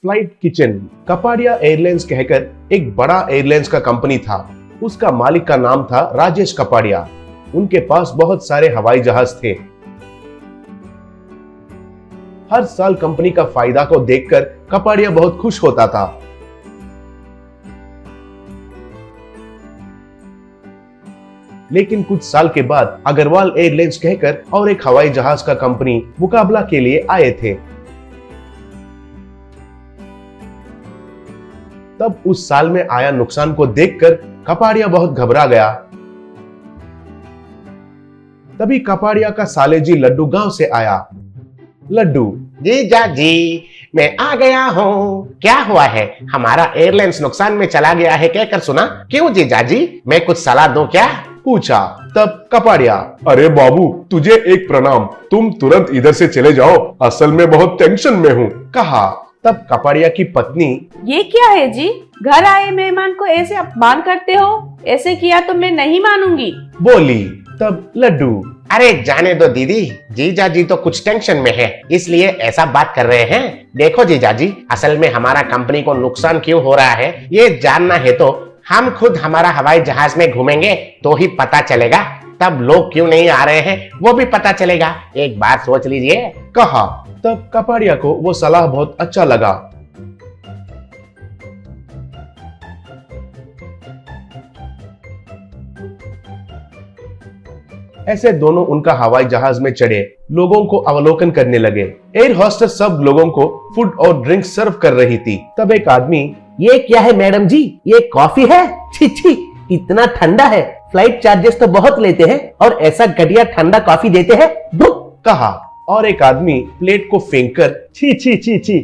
Flight kitchen Kapadia airlines कहकर एक बड़ा एयरलाइंस का कंपनी था। उसका मालिक का नाम था राजेश कपाडिया। उनके पास बहुत सारे हवाई जहाज थे। हर साल कंपनी का फायदा को देखकर कपाडिया बहुत खुश होता था। लेकिन कुछ साल के बाद अग्रवाल एयरलाइंस कहकर और एक हवाई जहाज का कंपनी मुकाबला के लिए आए थे। तब उस साल में आया नुकसान को देखकर कपाडिया बहुत घबरा गया। तभी कपाडिया का साले जी लड्डू गांव से आया। लड्डू, जीजा जी, मैं आ गया हूँ। क्या हुआ है? हमारा एयरलाइंस नुकसान में चला गया है कहकर सुना। क्यों जीजा जी, मैं कुछ सलाह दूं क्या? पूछा। तब कपाडिया, अरे बाबू, तुझे एक प्रणाम, तुम तुरंत इधर से चले जाओ, असल में बहुत टेंशन में हूँ, कहा। तब कपाडिया की पत्नी, ये क्या है जी, घर आए मेहमान को ऐसे अपमान करते हो? ऐसे किया तो मैं नहीं मानूंगी, बोली। तब लड्डू, अरे जाने दो दीदी, जीजा जी तो कुछ टेंशन में है इसलिए ऐसा बात कर रहे हैं। देखो जीजा जी, असल में हमारा कंपनी को नुकसान क्यों हो रहा है ये जानना है तो हम खुद हमारा हवाई जहाज में घूमेंगे तो ही पता चलेगा। तब लोग क्यों नहीं आ रहे हैं वो भी पता चलेगा। एक बार सोच लीजिए, कहा। तब कपाडिया को वो सलाह बहुत अच्छा लगा। ऐसे दोनों उनका हवाई जहाज में चढ़े लोगों को अवलोकन करने लगे। एयर होस्टेस सब लोगों को फूड और ड्रिंक सर्व कर रही थी। तब एक आदमी, ये क्या है मैडम जी, ये कॉफी है? छी छी, इतना ठंडा है, फ्लाइट चार्जेस तो बहुत लेते हैं और ऐसा घटिया ठंडा कॉफी देते हैं, कहा। और एक आदमी प्लेट को फेंककर, छी छी छी छी,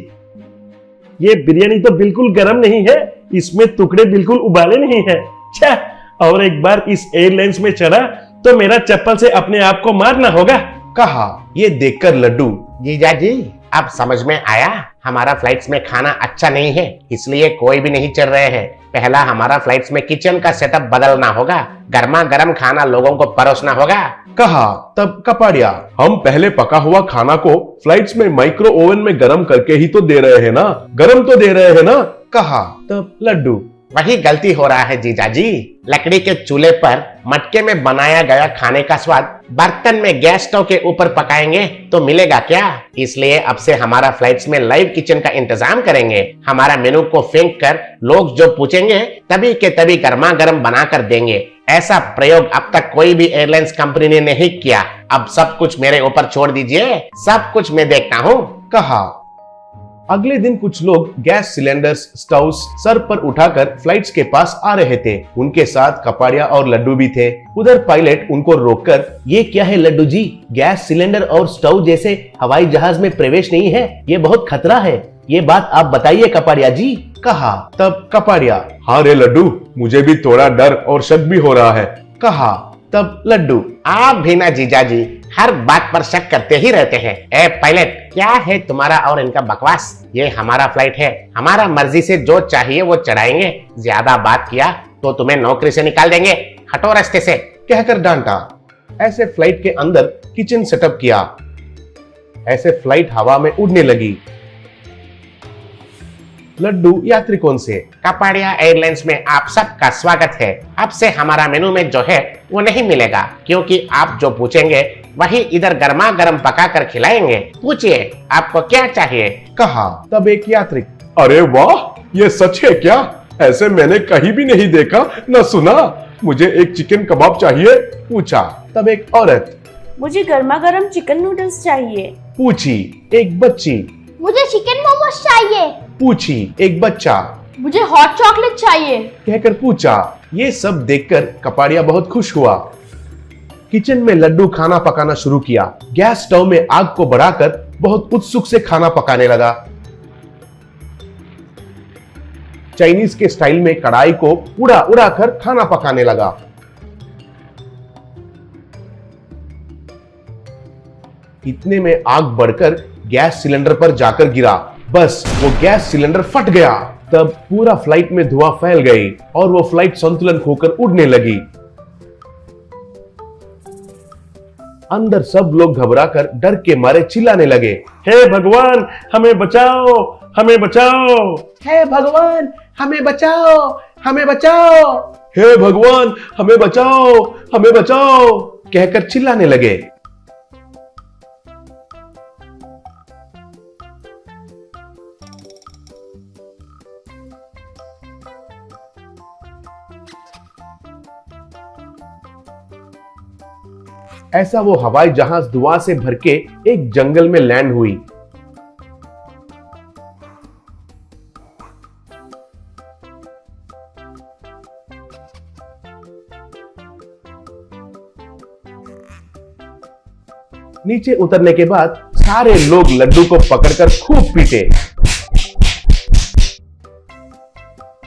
ये बिरयानी तो बिल्कुल गर्म नहीं है, इसमें टुकड़े बिल्कुल उबाले नहीं है। छह, और एक बार इस एयरलाइंस में चढ़ा तो मेरा चप्पल से अपने आप को मारना होगा, कहा। ये देखकर लड्डू, जीजा जी अब समझ में आया, हमारा फ्लाइट्स में खाना अच्छा नहीं है इसलिए कोई भी नहीं चल रहे हैं। पहला हमारा फ्लाइट्स में किचन का सेटअप बदलना होगा, गर्मा गर्म खाना लोगों को परोसना होगा, कहा। तब कपाडिया, हम पहले पका हुआ खाना को फ्लाइट्स में माइक्रो ओवन में गर्म करके ही तो दे रहे हैं ना, गर्म तो दे रहे हैं ना, कहा। तब लड्डू, वही गलती हो रहा है जीजा जी। लकड़ी के चूल्हे पर मटके में बनाया गया खाने का स्वाद बर्तन में गैस स्टोव के ऊपर पकाएंगे तो मिलेगा क्या? इसलिए अब से हमारा फ्लाइट्स में लाइव किचन का इंतजाम करेंगे। हमारा मेनू को फेंक कर लोग जो पूछेंगे तभी के तभी गर्मा गर्म बना कर देंगे। ऐसा प्रयोग अब तक कोई भी एयरलाइंस कंपनी ने नहीं किया। अब सब कुछ मेरे ऊपर छोड़ दीजिए, सब कुछ मैं देखता हूँ, कहा। अगले दिन कुछ लोग गैस सिलेंडर्स, स्टोव्स सर पर उठाकर फ्लाइट्स के पास आ रहे थे। उनके साथ कपाडिया और लड्डू भी थे। उधर पायलट उनको रोककर, ये क्या है लड्डू जी, गैस सिलेंडर और स्टोव जैसे हवाई जहाज में प्रवेश नहीं है, ये बहुत खतरा है, ये बात आप बताइए कपाडिया जी, कहा। तब कपाडिया, हाँ रे लड्डू, मुझे भी थोड़ा डर और शक भी हो रहा है, कहा। तब लड्डू, आप भी ना जीजा जी हर बात पर शक करते ही रहते हैं। ए पायलट, क्या है तुम्हारा और इनका बकवास? ये हमारा फ्लाइट है, हमारा मर्जी से जो चाहिए वो चढ़ाएंगे। ज्यादा बात किया तो तुम्हें नौकरी से निकाल देंगे, हटो रास्ते से, कहकर डांटा। ऐसे फ्लाइट के अंदर किचन सेटअप किया। ऐसे फ्लाइट हवा में उड़ने लगी। लड्डू यात्रिकों से, कपाडिया एयरलाइंस में आप सबका स्वागत है। अब से हमारा मेनू में जो है वो नहीं मिलेगा क्योंकि आप जो पूछेंगे वही इधर गर्मा गर्म पका कर खिलाएंगे। पूछिए आपको क्या चाहिए, कहा। तब एक यात्रिक, अरे वाह, ये सच है क्या? ऐसे मैंने कहीं भी नहीं देखा न सुना, मुझे एक चिकन कबाब चाहिए, पूछा। तब एक औरत, मुझे गर्मा गर्म चिकन नूडल्स चाहिए, पूछी। एक बच्ची, मुझे चिकन मोमोज चाहिए, पूछी। एक बच्चा, मुझे हॉट चॉकलेट चाहिए, कहकर पूछा। ये सब देखकर कपाडिया बहुत खुश हुआ। किचन में लड्डू खाना पकाना शुरू किया। गैस स्टोव में आग को बढ़ाकर बहुत उत्सुक से खाना पकाने लगा। चाइनीज के स्टाइल में कढ़ाई को उड़ा उड़ा कर खाना पकाने लगा। इतने में आग बढ़कर गैस सिलेंडर पर जाकर गिरा। बस वो गैस सिलेंडर फट गया। तब पूरा फ्लाइट में धुआं फैल गई और वो फ्लाइट संतुलन खोकर उड़ने लगी। अंदर सब लोग घबराकर डर के मारे चिल्लाने लगे। हे भगवान हमें बचाओ, हमें बचाओ। हे भगवान हमें बचाओ, हमें बचाओ। हे भगवान हमें बचाओ, हमें बचाओ कहकर चिल्लाने लगे। ऐसा वो हवाई जहाज धुआं से भर के एक जंगल में लैंड हुई। नीचे उतरने के बाद सारे लोग लड्डू को पकड़कर खूब पीटे।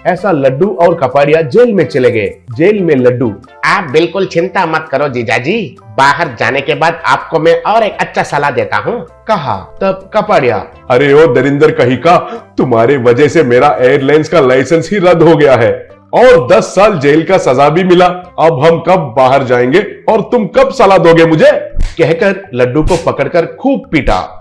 ऐसा लड्डू और कपाड़िया जेल में चले गए। जेल में लड्डू, आप बिल्कुल चिंता मत करो जीजाजी, बाहर जाने के बाद आपको मैं और एक अच्छा सलाह देता हूँ। कहा। तब कपाड़िया, अरे ओ दरिंदर कहीं का, तुम्हारे वजह से मेरा एयरलाइंस का लाइसेंस ही रद्द हो गया है और 10 साल जेल का सजा भी मिला। अब हम कब बाहर जाएंगे और तुम कब सलाह दोगे मुझे? कहकर लड्डू को पकड़कर खूब पीटा।